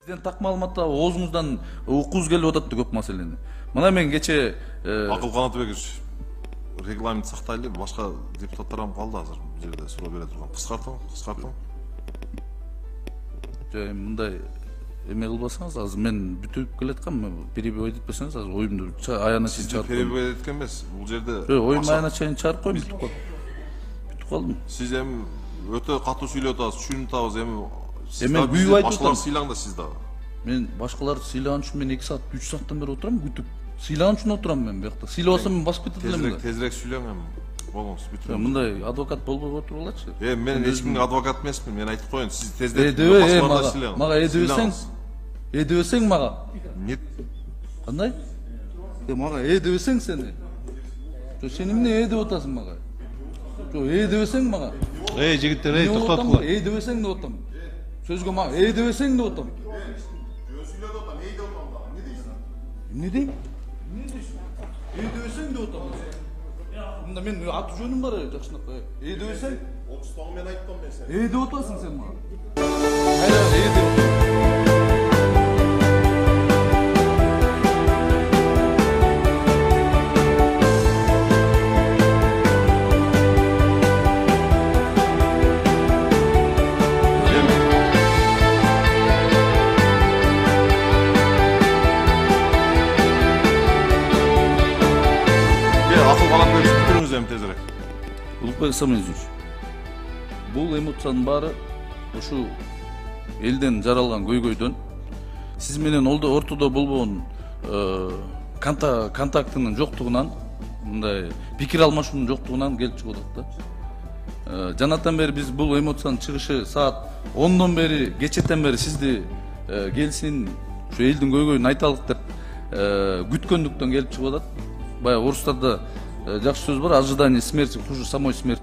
Сізден так маалыматта оозуңуздан уккуңуз келип атат да көп маселени. Мына мен кече Акыл Канатбекович, регламент сактайлы, башка депутаттар калды азыр бул жерде суроо бере турган. Кыскартың. мындай эме кылбасаңыз, азыр мен бүтүп келаткам, перебивать этпесеңиз, азыр оюмду аягына чейин чыгарып коем. Перебивать эткен эмес, бул жерде Оюм аягына чейин чыгарып коем, бүтүп калдым. Сиз эми өтө катуу сүйлөп атасыз, түшүнүп атабыз, эми мен күйүп айтып башкалар атам. сыйлаң да сиз дагы. Мен башкаларды сыйлаган үчүн мен 2 саат, 3 сааттан бери отурам, күтүп. Сыйлаган үчүн отурам мен бuyakta. Сыйлабасам мен басып кетет элем да. Тезирээк сүйлөң эми. Болуңуз, бүтүп. Мындай адвокат болбой отургулачы. Мен эч кимге адвокат эмесмин, мен айтып коеюн, сиз тездетип Мага сыйлаң. мага эдебесең мага. Нет. Кандай? Мага эдебесең сени. Сен эмне эдеп атасың мага? Эдебесең мага. Жигиттер, токтоткула. Эдебесең деп атам. Сөзгө мага эдебесең деп атам. Эмне дейм? Эдебесең деп атам. Мында мен аты жөнүм бар, жакшынак. Эдебесең? Окустогу мен айттым мен сен. Эдеп атасың сен мага. Кайра эдеп. Акыл Канатбекович, бүтүрүңүз эми тезирээк. Улукбек Самиевич, бул эмоциянын баары ушу элден жаралган көйгөйдөн, сиз менен ортодо болбогон контактынын жоктугунан, мындай пикир алмашуунун жоктугунан келип чыгып атат да. Жанатан бери биз бул эмоциянын чыгышы саат 10дон бери, кечетен бери сизди келсин, ушу элдин көйгөйүн айталык деп күткөндүктөн келип чыгып атат. Баягы орустарда жакшы сөз бар, ожидание смерти хуже самой смерти.